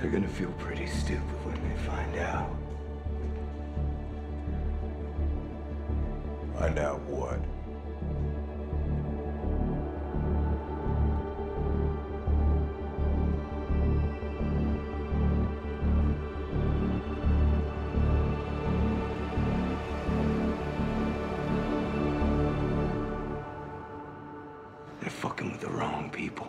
They're gonna feel pretty stupid when they find out. Find out what? They're fucking with the wrong people.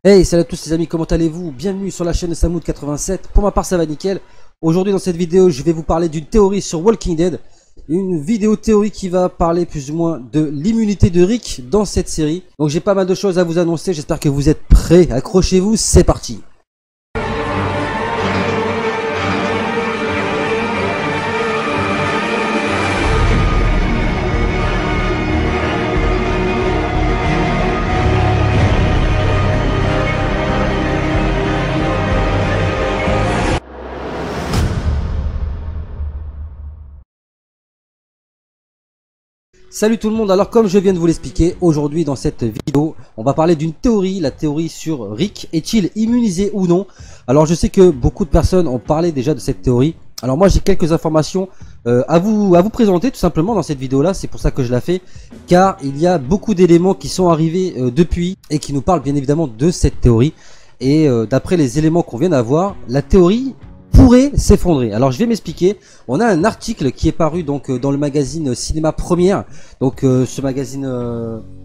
Hey, salut à tous les amis, comment allez-vous? Bienvenue sur la chaîne de Samoud87. Pour ma part, ça va nickel. Aujourd'hui, dans cette vidéo, je vais vous parler d'une théorie sur Walking Dead. Une vidéo théorie qui va parler plus ou moins de l'immunité de Rick dans cette série. Donc j'ai pas mal de choses à vous annoncer, j'espère que vous êtes prêts. Accrochez-vous, c'est parti. Salut tout le monde, alors comme je viens de vous l'expliquer, aujourd'hui dans cette vidéo, on va parler d'une théorie, la théorie sur Rick. Est-il immunisé ou non? Alors je sais que beaucoup de personnes ont parlé déjà de cette théorie. Alors moi j'ai quelques informations à vous présenter tout simplement dans cette vidéo là, c'est pour ça que je la fais. Car il y a beaucoup d'éléments qui sont arrivés depuis et qui nous parlent bien évidemment de cette théorie. Et d'après les éléments qu'on vient d'avoir, la théorie pourrait s'effondrer. Alors je vais m'expliquer. On a un article qui est paru donc dans le magazine Cinéma Première. Donc ce magazine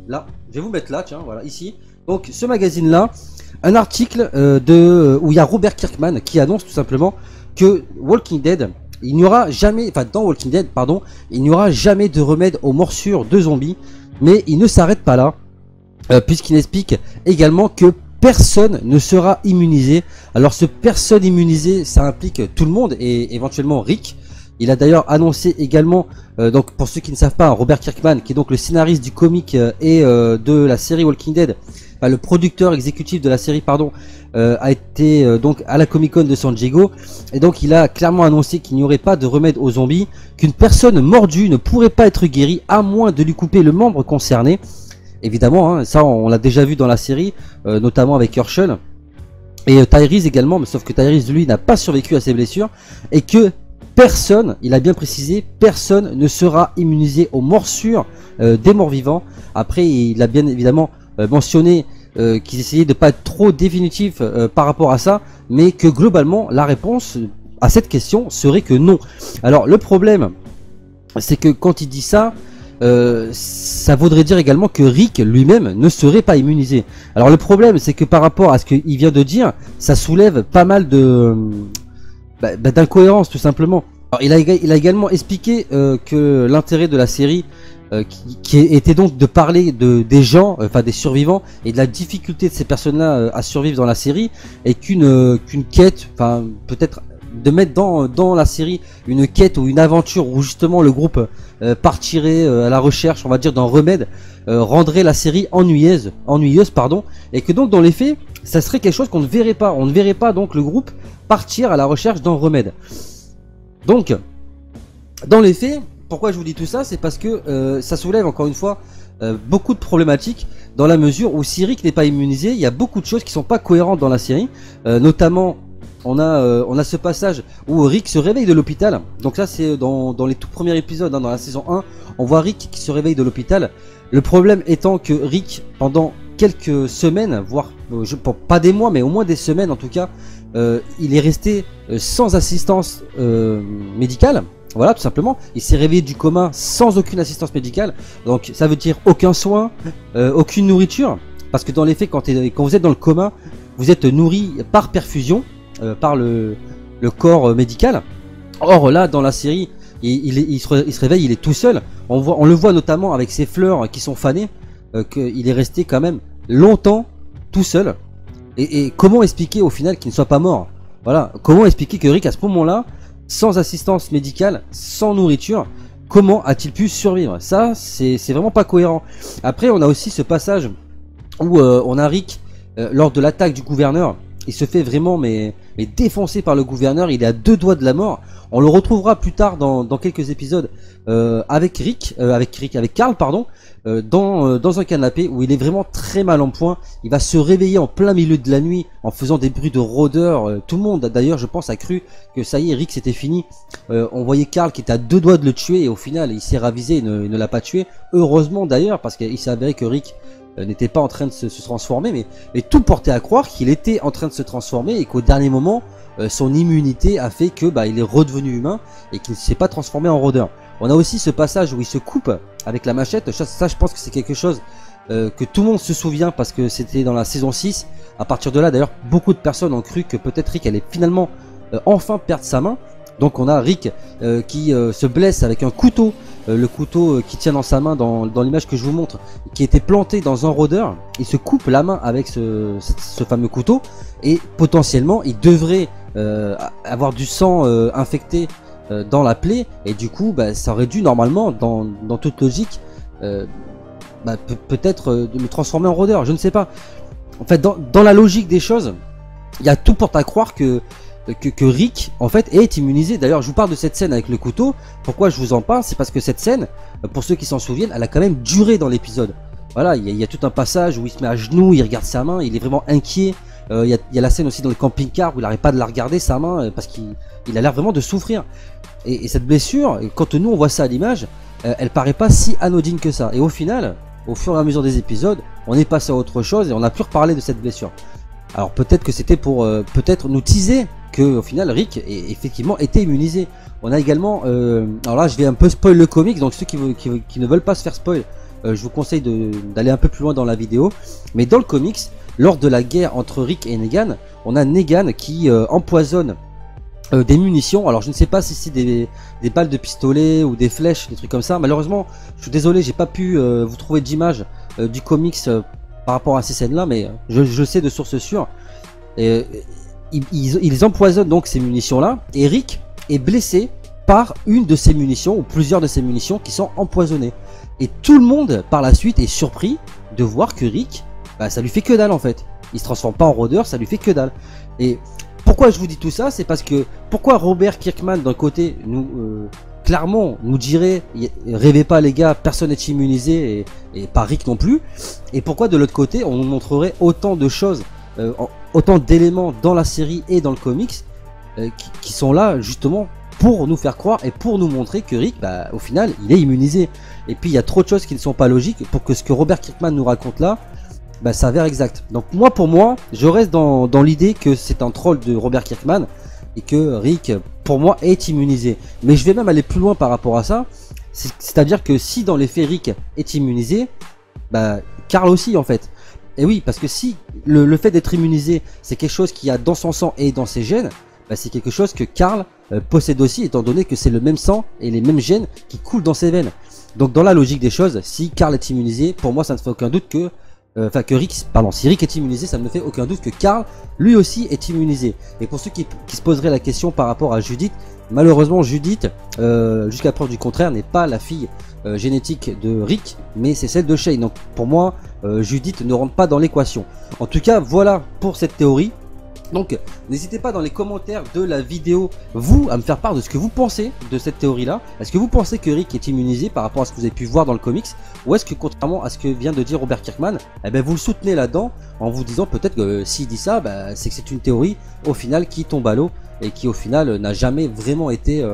là, je vais vous mettre là, tiens, voilà, ici. Donc ce magazine là, un article où il y a Robert Kirkman qui annonce tout simplement que Walking Dead, il n'y aura jamais, enfin dans Walking Dead, pardon, il n'y aura jamais de remède aux morsures de zombies. Mais il ne s'arrête pas là, puisqu'il explique également que personne ne sera immunisé. Alors ce personne immunisé, ça implique tout le monde et éventuellement Rick. Il a d'ailleurs annoncé également, donc pour ceux qui ne savent pas, Robert Kirkman, qui est donc le scénariste du comic et de la série Walking Dead, le producteur exécutif de la série, pardon, a été donc à la Comic Con de San Diego, et donc il a clairement annoncé qu'il n'y aurait pas de remède aux zombies, qu'une personne mordue ne pourrait pas être guérie à moins de lui couper le membre concerné. Évidemment, hein, ça on l'a déjà vu dans la série, notamment avec Herschel et Tyrese également, mais sauf que Tyrese lui n'a pas survécu à ses blessures et que personne, il a bien précisé, personne ne sera immunisé aux morsures des morts vivants. Après, il a bien évidemment mentionné qu'ils essayaient de pas être trop définitifs par rapport à ça, mais que globalement la réponse à cette question serait que non. Alors le problème, c'est que quand il dit ça, ça voudrait dire également que Rick lui-même ne serait pas immunisé. Alors le problème, c'est que par rapport à ce qu'il vient de dire, ça soulève pas mal de d'incohérences tout simplement. Alors, il a également expliqué que l'intérêt de la série qui était donc de parler des gens, enfin des survivants, et de la difficulté de ces personnes-là à survivre dans la série, et qu'une quête, enfin peut-être de mettre dans la série une quête ou une aventure où justement le groupe partirait à la recherche, on va dire, d'un remède, rendrait la série ennuyeuse pardon, et que donc dans les faits ça serait quelque chose qu'on ne verrait pas. On ne verrait pas donc le groupe partir à la recherche d'un remède. Donc dans les faits, pourquoi je vous dis tout ça, c'est parce que ça soulève encore une fois beaucoup de problématiques, dans la mesure où si Rick n'est pas immunisé, il y a beaucoup de choses qui sont pas cohérentes dans la série, notamment on a ce passage où Rick se réveille de l'hôpital. Donc là c'est dans les tout premiers épisodes, hein, dans la saison 1, on voit Rick qui se réveille de l'hôpital. Le problème étant que Rick, pendant quelques semaines, voire pas des mois mais au moins des semaines en tout cas, il est resté sans assistance médicale. Voilà, tout simplement, il s'est réveillé du coma sans aucune assistance médicale. Donc ça veut dire aucun soin, aucune nourriture, parce que dans les faits, quand vous êtes dans le coma, vous êtes nourri par perfusion, par le corps médical. Or là, dans la série, il se réveille, il est tout seul. On le voit notamment avec ses fleurs qui sont fanées, qu'il est resté quand même longtemps tout seul. Et comment expliquer au final qu'il ne soit pas mort? Voilà, comment expliquer que Rick à ce moment-là, sans assistance médicale, sans nourriture, comment a-t-il pu survivre? Ça, c'est vraiment pas cohérent. Après, on a aussi ce passage où on a Rick lors de l'attaque du gouverneur. Il se fait vraiment mais mais défoncé par le gouverneur, il est à 2 doigts de la mort. On le retrouvera plus tard dans quelques épisodes avec Carl, pardon, dans un canapé où il est vraiment très mal en point. Il va se réveiller en plein milieu de la nuit en faisant des bruits de rôdeurs. Tout le monde d'ailleurs, je pense, a cru que ça y est, Rick c'était fini. On voyait Carl qui était à 2 doigts de le tuer et au final il s'est ravisé, il ne l'a pas tué. Heureusement d'ailleurs, parce qu'il s'est avéré que Rick n'était pas en train de se transformer, mais tout portait à croire qu'il était en train de se transformer et qu'au dernier moment son immunité a fait que il est redevenu humain et qu'il ne s'est pas transformé en rôdeur. On a aussi ce passage où il se coupe avec la machette. Ça je pense que c'est quelque chose que tout le monde se souvient parce que c'était dans la saison 6. À partir de là d'ailleurs, beaucoup de personnes ont cru que peut-être Rick allait finalement enfin perdre sa main. Donc on a Rick qui se blesse avec un couteau, le couteau qui tient dans sa main dans l'image que je vous montre, qui était planté dans un rôdeur. Il se coupe la main avec ce fameux couteau et potentiellement il devrait avoir du sang infecté dans la plaie et du coup ça aurait dû normalement dans toute logique peut-être de le transformer en rôdeur, je ne sais pas. En fait dans la logique des choses, il y a tout porte à croire que Rick en fait est immunisé. D'ailleurs je vous parle de cette scène avec le couteau. Pourquoi je vous en parle? C'est parce que cette scène, pour ceux qui s'en souviennent, elle a quand même duré dans l'épisode. Voilà, il y a tout un passage où il se met à genoux, il regarde sa main, il est vraiment inquiet. Il y a la scène aussi dans le camping-car où il n'arrête pas de la regarder sa main parce qu'il a l'air vraiment de souffrir. Et cette blessure, quand nous on voit ça à l'image, elle paraît pas si anodine que ça. Et au final, au fur et à mesure des épisodes, on est passé à autre chose et on n'a plus reparlé de cette blessure. Alors peut-être que c'était pour peut-être nous teaser que au final Rick effectivement était immunisé. On a également, alors là je vais un peu spoil le comics, donc ceux qui ne veulent pas se faire spoil, je vous conseille d'aller un peu plus loin dans la vidéo. Mais dans le comics, lors de la guerre entre Rick et Negan, on a Negan qui empoisonne des munitions. Alors je ne sais pas si c'est des balles de pistolet ou des flèches, des trucs comme ça. Malheureusement, je suis désolé, j'ai pas pu vous trouver d'image du comics par rapport à ces scènes là, mais je sais de sources sûres. Ils empoisonnent donc ces munitions là et Rick est blessé par une de ces munitions ou plusieurs de ces munitions qui sont empoisonnées. Et tout le monde par la suite est surpris de voir que Rick, ça lui fait que dalle en fait. Il se transforme pas en rôdeur, ça lui fait que dalle. Et pourquoi je vous dis tout ça, c'est parce que pourquoi Robert Kirkman d'un côté clairement nous dirait rêvez pas les gars, personne n'est immunisé et pas Rick non plus. Et pourquoi de l'autre côté on nous montrerait autant de choses, autant d'éléments dans la série et dans le comics qui sont là justement pour nous faire croire et pour nous montrer que Rick au final il est immunisé. Et puis il y a trop de choses qui ne sont pas logiques pour que ce que Robert Kirkman nous raconte là s'avère exact. Donc pour moi je reste dans l'idée que c'est un troll de Robert Kirkman et que Rick pour moi est immunisé. Mais je vais même aller plus loin par rapport à ça, c'est à dire que si dans les faits Rick est immunisé, Carl aussi en fait. Et oui, parce que si le fait d'être immunisé c'est quelque chose qu'il y a dans son sang et dans ses gènes, c'est quelque chose que Carl possède aussi, étant donné que c'est le même sang et les mêmes gènes qui coulent dans ses veines. Donc dans la logique des choses, si Carl est immunisé, pour moi ça ne fait aucun doute que si Rick est immunisé, ça ne me fait aucun doute que Carl lui aussi est immunisé. Et pour ceux qui se poseraient la question par rapport à Judith, malheureusement Judith, jusqu'à preuve du contraire, n'est pas la fille génétique de Rick, mais c'est celle de Shane. Donc pour moi, Judith ne rentre pas dans l'équation. En tout cas, voilà pour cette théorie. Donc n'hésitez pas dans les commentaires de la vidéo vous à me faire part de ce que vous pensez de cette théorie là. Est-ce que vous pensez que Rick est immunisé par rapport à ce que vous avez pu voir dans le comics, ou est-ce que contrairement à ce que vient de dire Robert Kirkman, vous le soutenez là-dedans en vous disant peut-être que s'il dit ça, c'est que c'est une théorie au final qui tombe à l'eau et qui au final n'a jamais vraiment été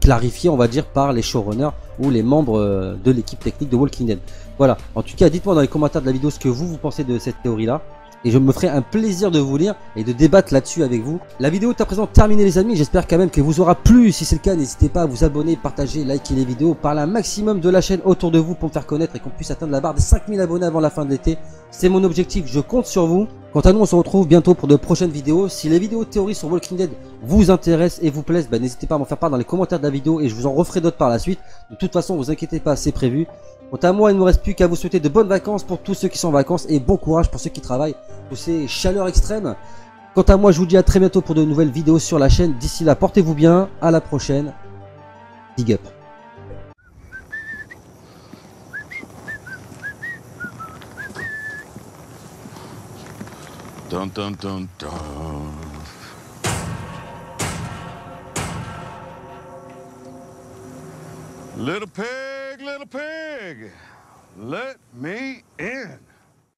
clarifiée on va dire par les showrunners ou les membres de l'équipe technique de Walking Dead. Voilà, en tout cas dites-moi dans les commentaires de la vidéo ce que vous pensez de cette théorie là. Et je me ferai un plaisir de vous lire et de débattre là-dessus avec vous. La vidéo est à présent terminée les amis, j'espère quand même qu'elle vous aura plu. Si c'est le cas, n'hésitez pas à vous abonner, partager, liker les vidéos, parler un maximum de la chaîne autour de vous pour me faire connaître et qu'on puisse atteindre la barre des 5000 abonnés avant la fin de l'été. C'est mon objectif, je compte sur vous. Quant à nous, on se retrouve bientôt pour de prochaines vidéos. Si les vidéos de théorie sur Walking Dead vous intéressent et vous plaisent, n'hésitez pas à m'en faire part dans les commentaires de la vidéo et je vous en referai d'autres par la suite. De toute façon, vous inquiétez pas, c'est prévu. Quant à moi, il ne me reste plus qu'à vous souhaiter de bonnes vacances pour tous ceux qui sont en vacances et bon courage pour ceux qui travaillent sous ces chaleurs extrêmes. Quant à moi, je vous dis à très bientôt pour de nouvelles vidéos sur la chaîne. D'ici là, portez-vous bien, à la prochaine. Big up. Dun dun dun dun. Little pig, let me in.